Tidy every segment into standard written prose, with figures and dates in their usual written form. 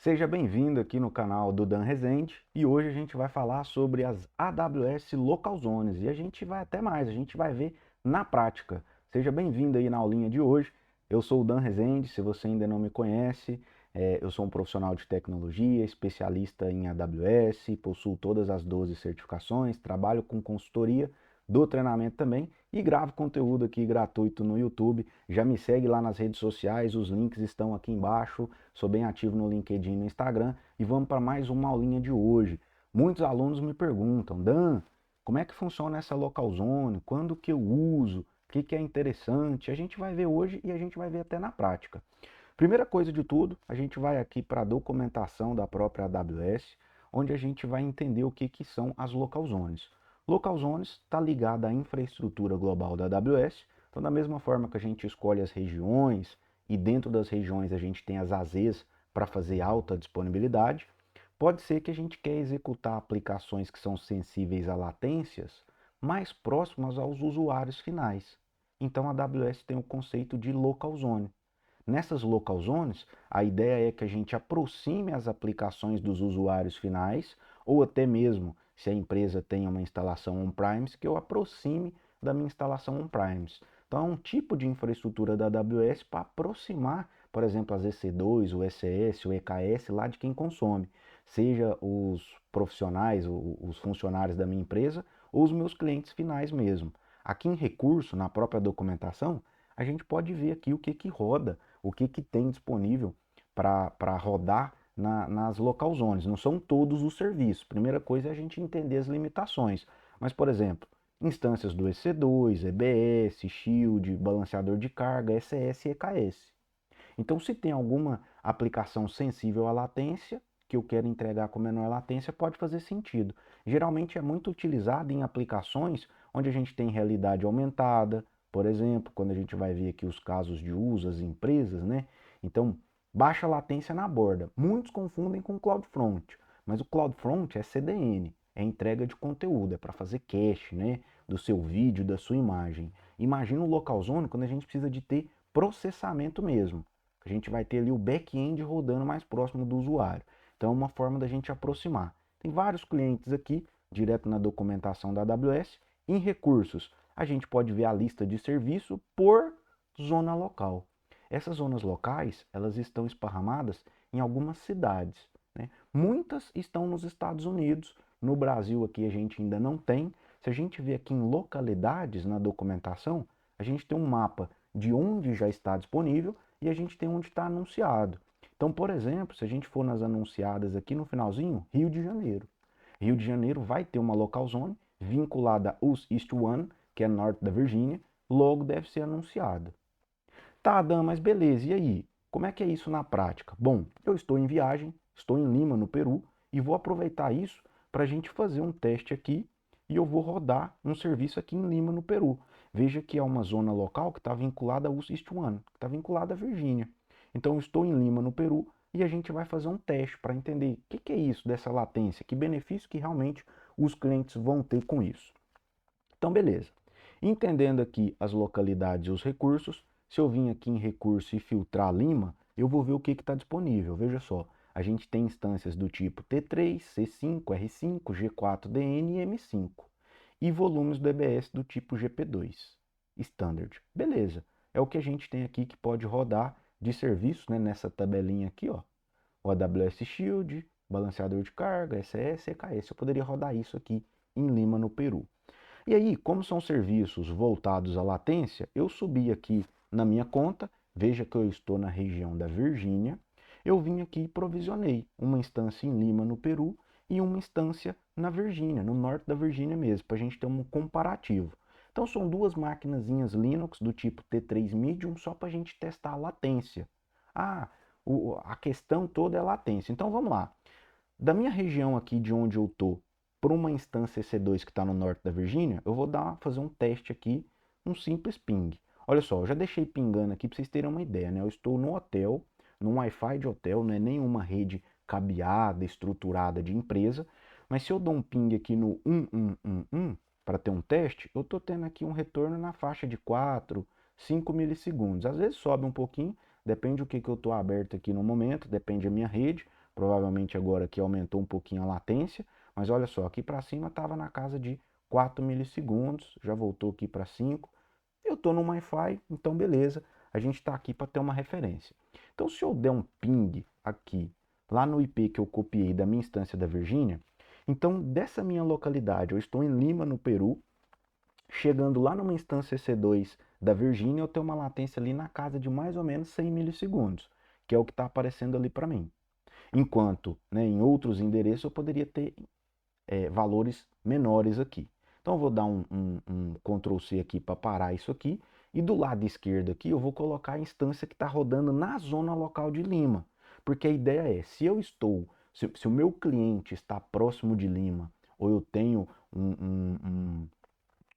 Seja bem-vindo aqui no canal do Dan Rezende e hoje a gente vai falar sobre as AWS Local Zones e a gente vai até mais, a gente vai ver na prática. Seja bem-vindo aí na aulinha de hoje. Eu sou o Dan Rezende, se você ainda não me conhece, eu sou um profissional de tecnologia, especialista em AWS, possuo todas as 12 certificações, trabalho com consultoria, dou treinamento também e gravo conteúdo aqui gratuito no YouTube. Já me segue lá nas redes sociais, os links estão aqui embaixo. Sou bem ativo no LinkedIn e no Instagram e vamos para mais uma aulinha de hoje. Muitos alunos me perguntam, Dan, como é que funciona essa local zone? Quando que eu uso? O que é interessante? A gente vai ver hoje e a gente vai ver até na prática. Primeira coisa de tudo, a gente vai aqui para a documentação da própria AWS, onde a gente vai entender o que são as local zones. Local zones está ligada à infraestrutura global da AWS, então da mesma forma que a gente escolhe as regiões e dentro das regiões a gente tem as AZs para fazer alta disponibilidade, pode ser que a gente quer executar aplicações que são sensíveis a latências mais próximas aos usuários finais. Então a AWS tem o conceito de local zone. Nessas local zones, a ideia é que a gente aproxime as aplicações dos usuários finais, ou até mesmo, se a empresa tem uma instalação on-premise, que eu aproxime da minha instalação on-premise. Então é um tipo de infraestrutura da AWS para aproximar, por exemplo, as EC2, o ECS, o EKS, lá de quem consome, seja os profissionais, os funcionários da minha empresa, ou os meus clientes finais mesmo. Aqui em recurso, na própria documentação, a gente pode ver aqui o que roda, o que tem disponível para rodar nas local zones. Não são todos os serviços. Primeira coisa é a gente entender as limitações. Mas, por exemplo, instâncias do EC2, EBS, Shield, balanceador de carga, ECS e EKS. Então, se tem alguma aplicação sensível à latência, que eu quero entregar com menor latência, pode fazer sentido. Geralmente é muito utilizado em aplicações onde a gente tem realidade aumentada, por exemplo, quando a gente vai ver aqui os casos de uso, as empresas, né? Então, baixa latência na borda. Muitos confundem com CloudFront, mas o CloudFront é CDN, é entrega de conteúdo, é para fazer cache, né? Do seu vídeo, da sua imagem. Imagina o localzone quando a gente precisa de ter processamento mesmo. A gente vai ter ali o back-end rodando mais próximo do usuário. Então é uma forma da gente aproximar. Tem vários clientes aqui, direto na documentação da AWS. Em recursos, a gente pode ver a lista de serviço por zona local. Essas zonas locais, elas estão esparramadas em algumas cidades, né? Muitas estão nos Estados Unidos, no Brasil aqui a gente ainda não tem. Se a gente vê aqui em localidades na documentação, a gente tem um mapa de onde já está disponível e a gente tem onde está anunciado. Então, por exemplo, se a gente for nas anunciadas aqui no finalzinho, Rio de Janeiro. Rio de Janeiro vai ter uma local zone vinculada a US East One, que é norte da Virgínia, logo deve ser anunciada. Tá, Dan, mas beleza, e aí? Como é que é isso na prática? Bom, eu estou em viagem, estou em Lima, no Peru, e vou aproveitar isso para a gente fazer um teste aqui e eu vou rodar um serviço aqui em Lima, no Peru. Veja que é uma zona local que está vinculada a US East One, que está vinculada à Virgínia. Então, eu estou em Lima, no Peru, e a gente vai fazer um teste para entender o que é isso dessa latência, que benefício que realmente os clientes vão ter com isso. Então, beleza. Entendendo aqui as localidades e os recursos, se eu vim aqui em recurso e filtrar Lima, eu vou ver o que está disponível. Veja só, a gente tem instâncias do tipo T3, C5, R5, G4DN e M5. E volumes do EBS do tipo GP2, Standard. Beleza, é o que a gente tem aqui que pode rodar de serviço, né, nessa tabelinha aqui, ó. O AWS Shield, balanceador de carga, ECS, EKS. Eu poderia rodar isso aqui em Lima, no Peru. E aí, como são serviços voltados à latência, eu subi aqui na minha conta, veja que eu estou na região da Virgínia, eu vim aqui e provisionei uma instância em Lima, no Peru, e uma instância na Virgínia, no norte da Virgínia mesmo, para a gente ter um comparativo. Então são duas maquinazinhas Linux do tipo T3 Medium só para a gente testar a latência. Ah, a questão toda é a latência. Então vamos lá. Da minha região aqui de onde eu estou para uma instância EC2 que está no norte da Virgínia, eu vou fazer um teste aqui, um simples ping. Olha só, eu já deixei pingando aqui para vocês terem uma ideia, né? Eu estou no hotel, num Wi-Fi de hotel, não é nenhuma rede cabeada, estruturada de empresa, mas se eu dou um ping aqui no 1111 para ter um teste, eu estou tendo aqui um retorno na faixa de 4, 5 milissegundos. Às vezes sobe um pouquinho, depende do que eu estou aberto aqui no momento, depende da minha rede, Provavelmente agora aqui aumentou um pouquinho a latência, mas olha só, aqui para cima estava na casa de 4 milissegundos, já voltou aqui para 5. Eu estou no Wi-Fi, então beleza, a gente está aqui para ter uma referência. Então se eu der um ping aqui, lá no IP que eu copiei da minha instância da Virgínia, então dessa minha localidade, eu estou em Lima, no Peru, chegando lá numa instância EC2 da Virgínia, eu tenho uma latência ali na casa de mais ou menos 100 milissegundos, que é o que está aparecendo ali para mim. Enquanto, né, em outros endereços eu poderia ter valores menores aqui. Então eu vou dar um Ctrl C aqui para parar isso aqui, e do lado esquerdo aqui eu vou colocar a instância que está rodando na zona local de Lima, porque a ideia é, se o meu cliente está próximo de Lima, ou eu tenho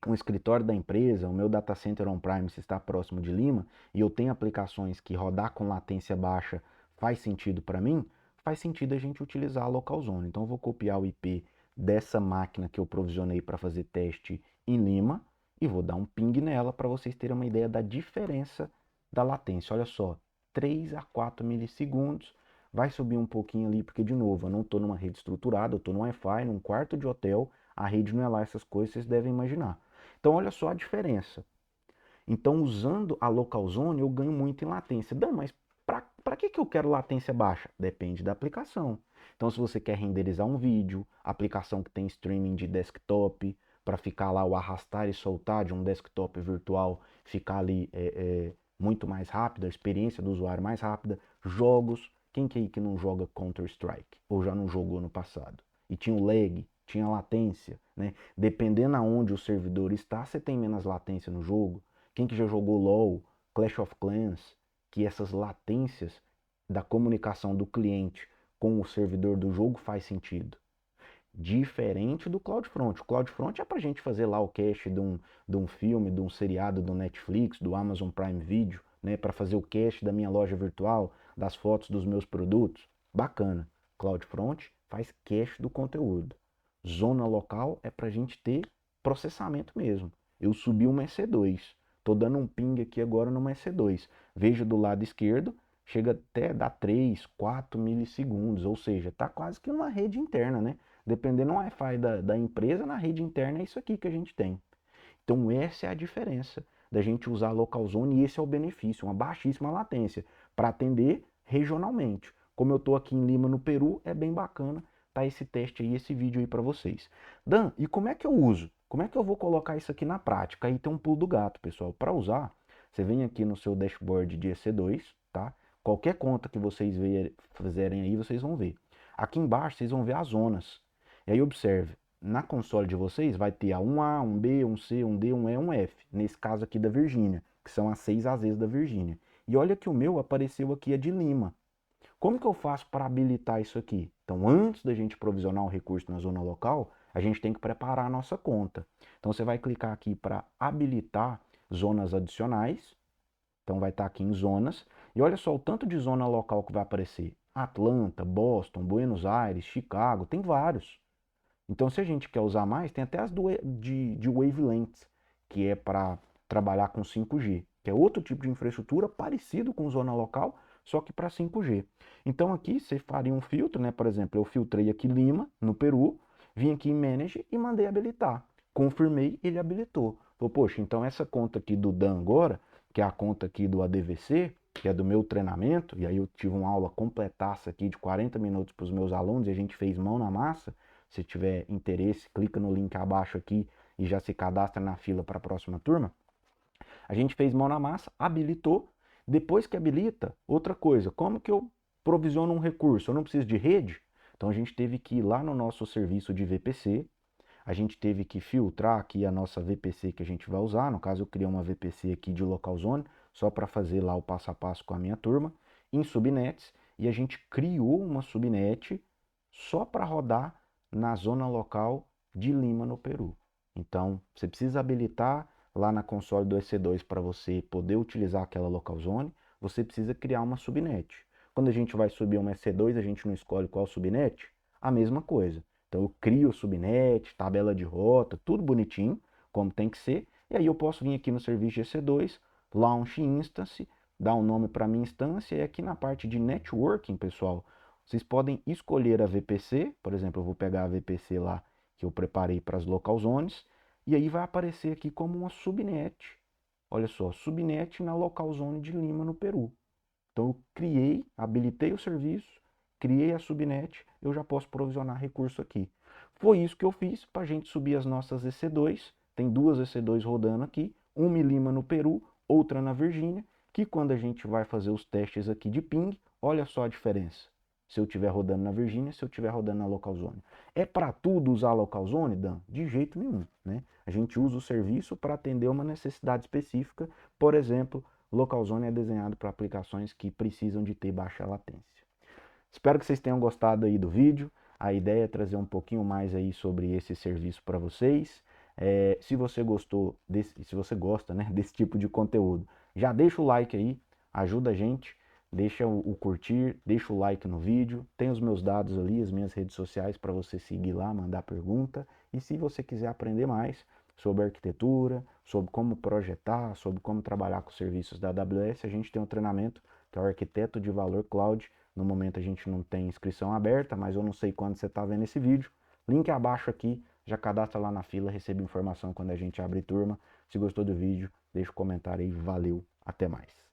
um escritório da empresa, o meu data center on-premise está próximo de Lima, e eu tenho aplicações que rodar com latência baixa faz sentido para mim, faz sentido a gente utilizar a local zone. Então eu vou copiar o IP dessa máquina que eu provisionei para fazer teste em Lima e vou dar um ping nela para vocês terem uma ideia da diferença da latência. Olha só, 3 a 4 milissegundos, vai subir um pouquinho ali, porque de novo, eu não estou numa rede estruturada, eu estou no Wi-Fi, num quarto de hotel, a rede não é lá essas coisas, vocês devem imaginar. Então olha só a diferença. Então usando a local zone eu ganho muito em latência. Dan, mas para que eu quero latência baixa? Depende da aplicação. Então se você quer renderizar um vídeo, aplicação que tem streaming de desktop, para ficar lá o arrastar e soltar de um desktop virtual, ficar ali muito mais rápido, a experiência do usuário mais rápida. Jogos, quem que aí que não joga Counter-Strike? Ou já não jogou no passado? E tinha o lag, tinha latência, né? Dependendo aonde o servidor está, você tem menos latência no jogo. Quem que já jogou LoL, Clash of Clans, que essas latências da comunicação do cliente com o servidor do jogo faz sentido. Diferente do CloudFront. O CloudFront é para a gente fazer lá o cache de um filme, de um seriado do Netflix, do Amazon Prime Video, né, para fazer o cache da minha loja virtual, das fotos dos meus produtos. Bacana. CloudFront faz cache do conteúdo. Zona local é para a gente ter processamento mesmo. Eu subi uma EC2. Estou dando um ping aqui agora numa EC2. Veja do lado esquerdo, chega até dar 3, 4 milissegundos, ou seja, está quase que uma rede interna, né? Dependendo do Wi-Fi da empresa, na rede interna é isso aqui que a gente tem. Então essa é a diferença da gente usar a local zone, e esse é o benefício, uma baixíssima latência para atender regionalmente. Como eu estou aqui em Lima, no Peru, é bem bacana tá esse teste aí, esse vídeo aí para vocês. Dan, e como é que eu uso? Como é que eu vou colocar isso aqui na prática? Aí tem um pulo do gato, pessoal. Para usar, você vem aqui no seu dashboard de EC2, tá? Qualquer conta que vocês fizerem aí, vocês vão ver. Aqui embaixo, vocês vão ver as zonas. E aí observe, na console de vocês vai ter a 1A, 1B, 1C, 1D, 1E, 1F. Nesse caso aqui da Virgínia, que são as 6 AZs da Virgínia. E olha que o meu apareceu aqui a de Lima. Como que eu faço para habilitar isso aqui? Então, antes da gente provisionar um recurso na zona local, a gente tem que preparar a nossa conta. Então, você vai clicar aqui para habilitar zonas adicionais. Então, vai estar aqui em zonas. E olha só o tanto de zona local que vai aparecer. Atlanta, Boston, Buenos Aires, Chicago, tem vários. Então, se a gente quer usar mais, tem até as de wavelengths, que é para trabalhar com 5G, que é outro tipo de infraestrutura parecido com zona local, só que para 5G. Então, aqui você faria um filtro, né? Por exemplo, eu filtrei aqui Lima, no Peru, vim aqui em Manage e mandei habilitar. Confirmei, ele habilitou. Falei, poxa, então essa conta aqui do Dan agora, que é a conta aqui do ADVC, que é do meu treinamento, e aí eu tive uma aula completaça aqui de 40 minutos para os meus alunos, e a gente fez mão na massa. Se tiver interesse, clica no link abaixo aqui e já se cadastra na fila para a próxima turma. A gente fez mão na massa, habilitou. Depois que habilita, outra coisa, como que eu provisiono um recurso? Eu não preciso de rede? Então a gente teve que ir lá no nosso serviço de VPC, a gente teve que filtrar aqui a nossa VPC que a gente vai usar. No caso, eu criei uma VPC aqui de local zone, só para fazer lá o passo a passo com a minha turma, em subnets, e a gente criou uma subnet só para rodar na zona local de Lima, no Peru. Então, você precisa habilitar lá na console do EC2 para você poder utilizar aquela local zone, você precisa criar uma subnet. Quando a gente vai subir uma EC2, a gente não escolhe qual subnet? A mesma coisa. Então eu crio o subnet, tabela de rota, tudo bonitinho, como tem que ser, e aí eu posso vir aqui no serviço de EC2, Launch Instance, dar um nome para minha instância, e aqui na parte de networking, pessoal, Vocês podem escolher a VPC, por exemplo, eu vou pegar a VPC lá que eu preparei para as local zones, e aí vai aparecer aqui como uma subnet. Olha só, subnet na local zone de Lima, no Peru. Então eu criei, habilitei o serviço, criei a subnet, eu já posso provisionar recurso aqui. Foi isso que eu fiz para a gente subir as nossas EC2. Tem duas EC2 rodando aqui, uma em Lima, no Peru, outra na Virgínia, que quando a gente vai fazer os testes aqui de ping, olha só a diferença. Se eu estiver rodando na Virgínia, se eu estiver rodando na local zone. É para tudo usar a local zone, Dan? De jeito nenhum, né? A gente usa o serviço para atender uma necessidade específica. Por exemplo, local zone é desenhado para aplicações que precisam de ter baixa latência. Espero que vocês tenham gostado aí do vídeo. A ideia é trazer um pouquinho mais aí sobre esse serviço para vocês. Se você gostou se você gosta, né, desse tipo de conteúdo, já deixa o like aí, ajuda a gente. Deixa o curtir, deixa o like no vídeo, tem os meus dados ali, as minhas redes sociais para você seguir lá, mandar pergunta. E se você quiser aprender mais sobre arquitetura, sobre como projetar, sobre como trabalhar com os serviços da AWS, a gente tem um treinamento que é o Arquiteto de Valor Cloud. No momento a gente não tem inscrição aberta, mas eu não sei quando você está vendo esse vídeo. Link abaixo aqui, já cadastra lá na fila, recebe informação quando a gente abre turma. Se gostou do vídeo, deixa um comentário aí, valeu, até mais.